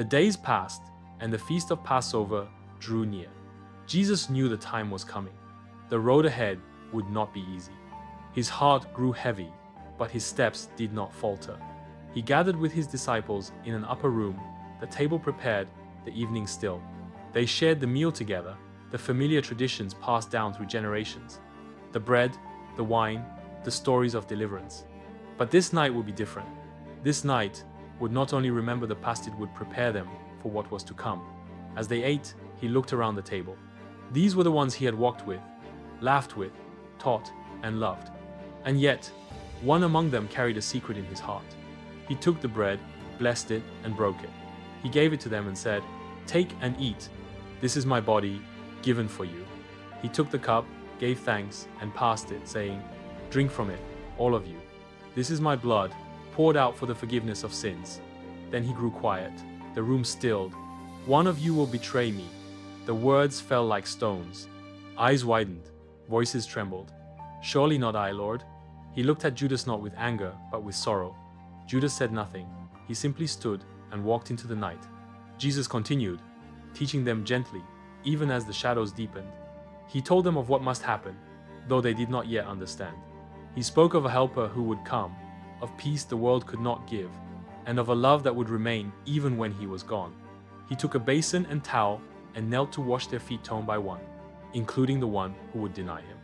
The days passed, and the feast of Passover drew near. Jesus knew the time was coming. The road ahead would not be easy. His heart grew heavy, but his steps did not falter. He gathered with his disciples in an upper room, the table prepared, the evening still. They shared the meal together, the familiar traditions passed down through generations. The bread, the wine, the stories of deliverance. But this night would be different. This night would not only remember the past, it would prepare them for what was to come. As they ate, he looked around the table. These were the ones he had walked with, laughed with, taught, and loved. And yet, one among them carried a secret in his heart. He took the bread, blessed it, and broke it. He gave it to them and said, "Take and eat. This is my body, given for you." He took the cup, gave thanks, and passed it, saying, "Drink from it, all of you. This is my blood, poured out for the forgiveness of sins." Then he grew quiet. The room stilled. "One of you will betray me." The words fell like stones. Eyes widened, voices trembled. "Surely not I, Lord." He looked at Judas not with anger, but with sorrow. Judas said nothing. He simply stood and walked into the night. Jesus continued, teaching them gently, even as the shadows deepened. He told them of what must happen, though they did not yet understand. He spoke of a helper who would come, of peace the world could not give, and of a love that would remain even when he was gone. He took a basin and towel and knelt to wash their feet one by one, including the one who would deny him.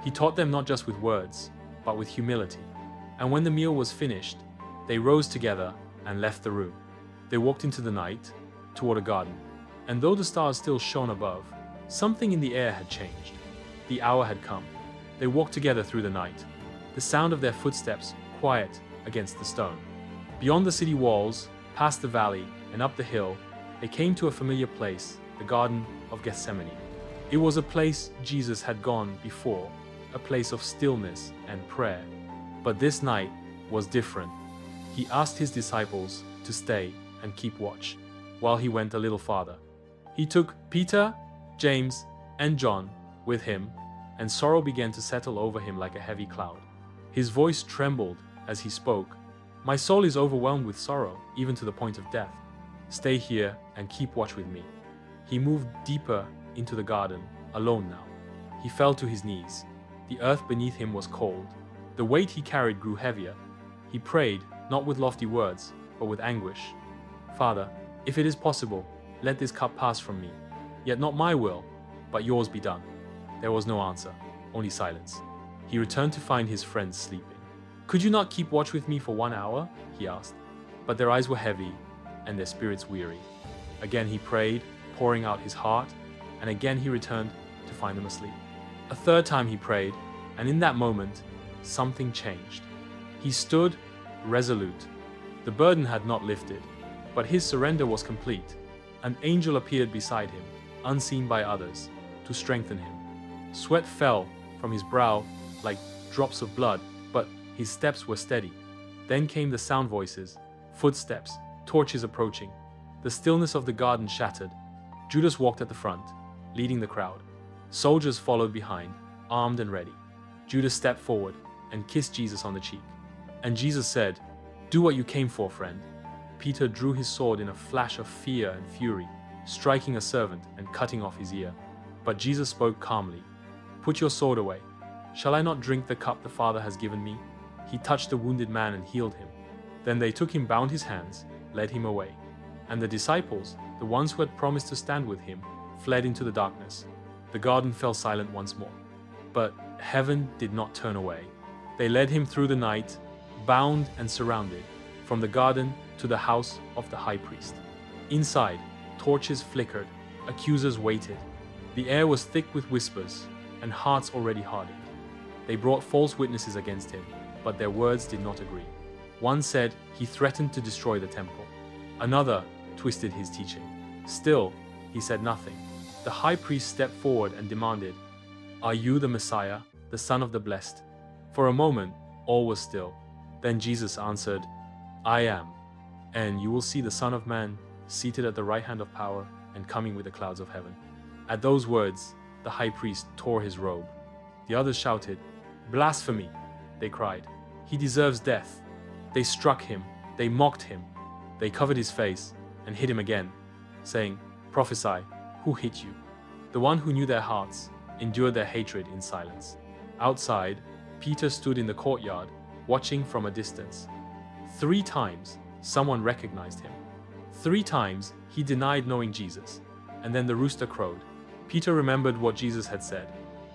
He taught them not just with words, but with humility. And when the meal was finished, they rose together and left the room. They walked into the night, toward a garden, and though the stars still shone above, something in the air had changed. The hour had come. They walked together through the night, the sound of their footsteps quiet against the stone. Beyond the city walls, past the valley, and up the hill, they came to a familiar place, the Garden of Gethsemane. It was a place Jesus had gone before, a place of stillness and prayer. But this night was different. He asked his disciples to stay and keep watch, while he went a little farther. He took Peter, James, and John with him, and sorrow began to settle over him like a heavy cloud. His voice trembled as he spoke. "My soul is overwhelmed with sorrow, even to the point of death. Stay here and keep watch with me." He moved deeper into the garden, alone now. He fell to his knees. The earth beneath him was cold. The weight he carried grew heavier. He prayed, not with lofty words, but with anguish. "Father, if it is possible, let this cup pass from me. Yet not my will, but yours be done." There was no answer, only silence. He returned to find his friends sleeping. "Could you not keep watch with me for 1 hour?" he asked. But their eyes were heavy and their spirits weary. Again he prayed, pouring out his heart, and again he returned to find them asleep. A third time he prayed, and in that moment, something changed. He stood, resolute. The burden had not lifted, but his surrender was complete. An angel appeared beside him, unseen by others, to strengthen him. Sweat fell from his brow like drops of blood, but his steps were steady. Then came the sound voices, footsteps, torches approaching. The stillness of the garden shattered. Judas walked at the front, leading the crowd. Soldiers followed behind, armed and ready. Judas stepped forward and kissed Jesus on the cheek. And Jesus said, "Do what you came for, friend." Peter drew his sword in a flash of fear and fury, striking a servant and cutting off his ear. But Jesus spoke calmly. "Put your sword away. Shall I not drink the cup the Father has given me?" He touched the wounded man and healed him. Then they took him, bound his hands, led him away. And the disciples, the ones who had promised to stand with him, fled into the darkness. The garden fell silent once more. But heaven did not turn away. They led him through the night, bound and surrounded, from the garden to the house of the high priest. Inside, torches flickered, accusers waited. The air was thick with whispers, and hearts already hardened. They brought false witnesses against him, but their words did not agree. One said he threatened to destroy the temple. Another twisted his teaching. Still, he said nothing. The high priest stepped forward and demanded, "Are you the Messiah, the Son of the Blessed?" For a moment, all was still. Then Jesus answered, "I am, and you will see the Son of Man seated at the right hand of power and coming with the clouds of heaven." At those words, the high priest tore his robe. The others shouted, "Blasphemy!" They cried, "He deserves death." They struck him, they mocked him, they covered his face, and hit him again, saying, "Prophesy, who hit you?" The one who knew their hearts endured their hatred in silence. Outside, Peter stood in the courtyard, watching from a distance. 3 times, someone recognized him. 3 times, he denied knowing Jesus. And then the rooster crowed. Peter remembered what Jesus had said.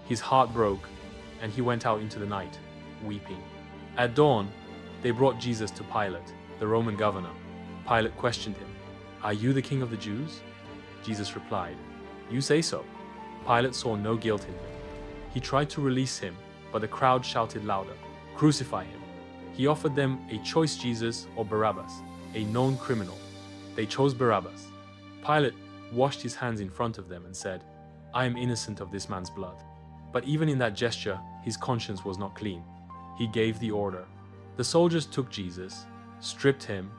His heart broke, and he went out into the night, weeping. At dawn, they brought Jesus to Pilate, the Roman governor. Pilate questioned him, "Are you the king of the Jews?" Jesus replied, "You say so." Pilate saw no guilt in him. He tried to release him, but the crowd shouted louder, "Crucify him." He offered them a choice Jesus or Barabbas, a known criminal. They chose Barabbas. Pilate washed his hands in front of them and said, "I am innocent of this man's blood." But even in that gesture, his conscience was not clean. He gave the order. The soldiers took Jesus, stripped him,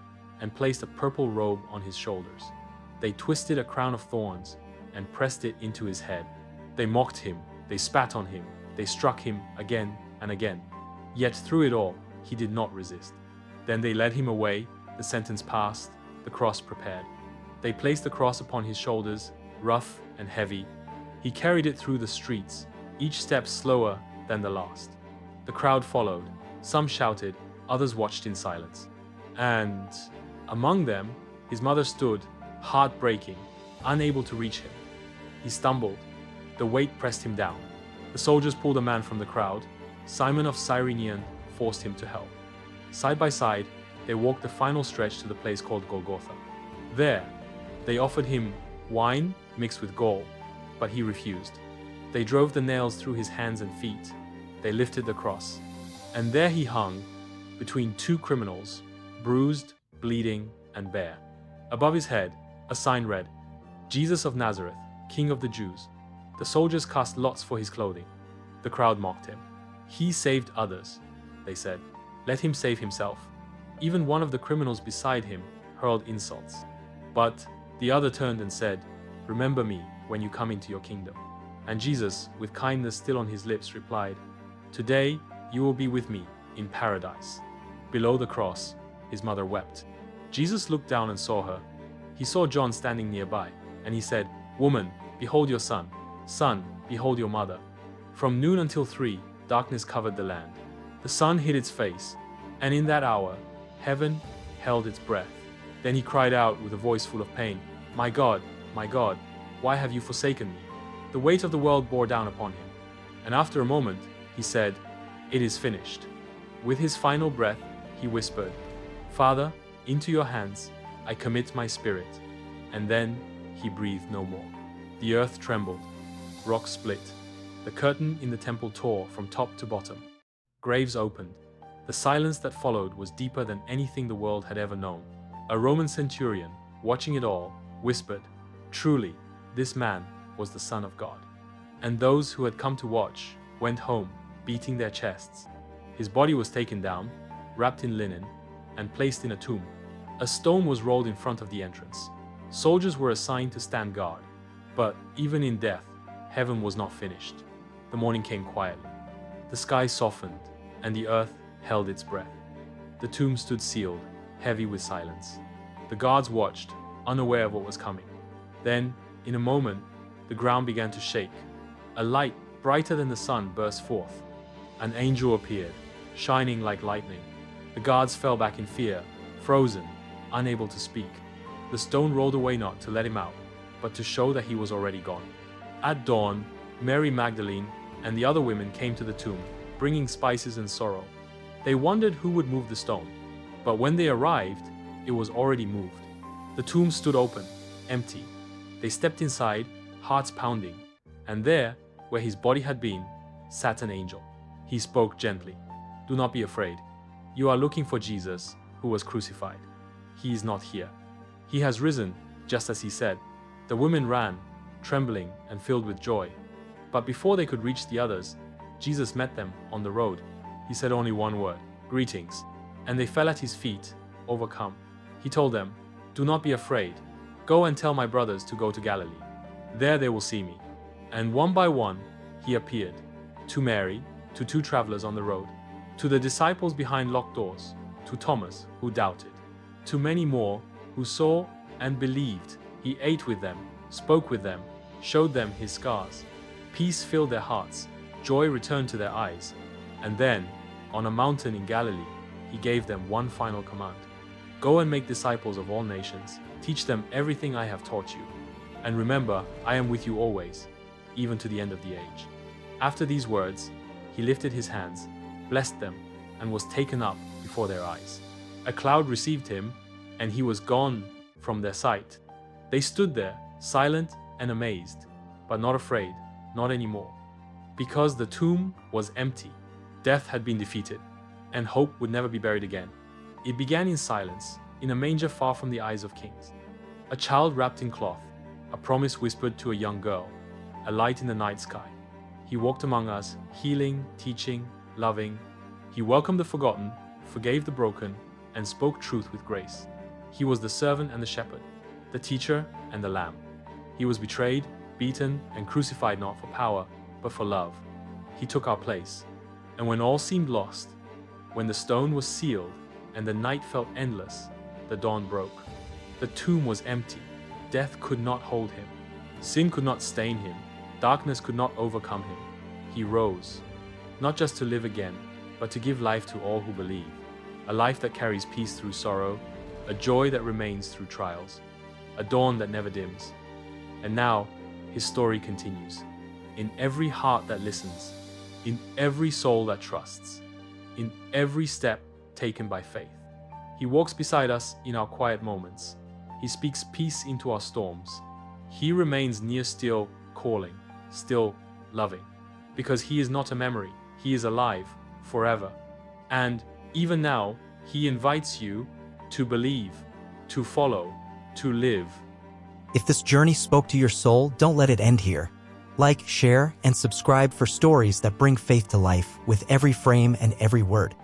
and placed a purple robe on his shoulders. They twisted a crown of thorns and pressed it into his head. They mocked him, they spat on him, they struck him again and again. Yet through it all, he did not resist. Then they led him away, the sentence passed, the cross prepared. They placed the cross upon his shoulders, rough and heavy. He carried it through the streets, each step slower than the last. The crowd followed. Some shouted, others watched in silence. And among them, his mother stood, heartbreaking, unable to reach him. He stumbled. The weight pressed him down. The soldiers pulled a man from the crowd. Simon of Cyrene forced him to help. Side by side, they walked the final stretch to the place called Golgotha. There, they offered him wine mixed with gall, but he refused. They drove the nails through his hands and feet. They lifted the cross. And there he hung, between 2 criminals, bruised, bleeding, and bare. Above his head, a sign read, "Jesus of Nazareth, King of the Jews." The soldiers cast lots for his clothing. The crowd mocked him. "He saved others," they said. "Let him save himself." Even one of the criminals beside him hurled insults. But the other turned and said, "Remember me when you come into your kingdom." And Jesus, with kindness still on his lips, replied, "Today you will be with me in paradise." Below the cross, his mother wept. Jesus looked down and saw her. He saw John standing nearby, and he said, "Woman, behold your son. Son, behold your mother." From noon until 3, darkness covered the land. The sun hid its face, and in that hour, heaven held its breath. Then he cried out with a voice full of pain, my God, why have you forsaken me?" The weight of the world bore down upon him, and after a moment, he said, "It is finished." With his final breath, he whispered, "Father, into your hands I commit my spirit." And then he breathed no more. The earth trembled, rocks split, the curtain in the temple tore from top to bottom. Graves opened. The silence that followed was deeper than anything the world had ever known. A Roman centurion, watching it all, whispered, "Truly, this man was the Son of God." And those who had come to watch went home, beating their chests. His body was taken down, wrapped in linen, and placed in a tomb. A stone was rolled in front of the entrance. Soldiers were assigned to stand guard. But even in death, heaven was not finished. The morning came quietly. The sky softened, and the earth held its breath. The tomb stood sealed, heavy with silence. The guards watched, unaware of what was coming. Then, in a moment, the ground began to shake. A light brighter than the sun burst forth. An angel appeared, shining like lightning. The guards fell back in fear, frozen, unable to speak. The stone rolled away not to let him out, but to show that he was already gone. At dawn, Mary Magdalene and the other women came to the tomb, bringing spices and sorrow. They wondered who would move the stone, but when they arrived, it was already moved. The tomb stood open, empty. They stepped inside, hearts pounding, and there, where his body had been, sat an angel. He spoke gently, "Do not be afraid. You are looking for Jesus, who was crucified. He is not here. He has risen, just as he said." The women ran, trembling and filled with joy. But before they could reach the others, Jesus met them on the road. He said only one word, "Greetings," and they fell at his feet, overcome. He told them, "Do not be afraid. Go and tell my brothers to go to Galilee. There they will see me." And one by one, he appeared, to Mary, to 2 travelers on the road, to the disciples behind locked doors, to Thomas, who doubted, to many more who saw and believed. He ate with them, spoke with them, showed them his scars. Peace filled their hearts, joy returned to their eyes. And then, on a mountain in Galilee, he gave them one final command. Go and make disciples of all nations, teach them everything I have taught you. And remember, I am with you always, even to the end of the age. After these words, he lifted his hands, blessed them, and was taken up before their eyes. A cloud received him, and he was gone from their sight. They stood there, silent and amazed, but not afraid, not anymore. Because the tomb was empty, death had been defeated, and hope would never be buried again. It began in silence, in a manger far from the eyes of kings. A child wrapped in cloth, a promise whispered to a young girl, a light in the night sky. He walked among us, healing, teaching, loving. He welcomed the forgotten, forgave the broken, and spoke truth with grace. He was the servant and the shepherd, the teacher and the lamb. He was betrayed, beaten, and crucified not for power, but for love. He took our place. And when all seemed lost, when the stone was sealed and the night felt endless, the dawn broke. The tomb was empty. Death could not hold him. Sin could not stain him. Darkness could not overcome him. He rose, not just to live again, but to give life to all who believe. A life that carries peace through sorrow, a joy that remains through trials, a dawn that never dims. And now, his story continues. In every heart that listens, in every soul that trusts, in every step taken by faith. He walks beside us in our quiet moments. He speaks peace into our storms. He remains near, still calling, still loving. Because he is not a memory, he is alive forever. And even now, he invites you to believe, to follow, to live. If this journey spoke to your soul, don't let it end here. Like, share, and subscribe for stories that bring faith to life with every frame and every word.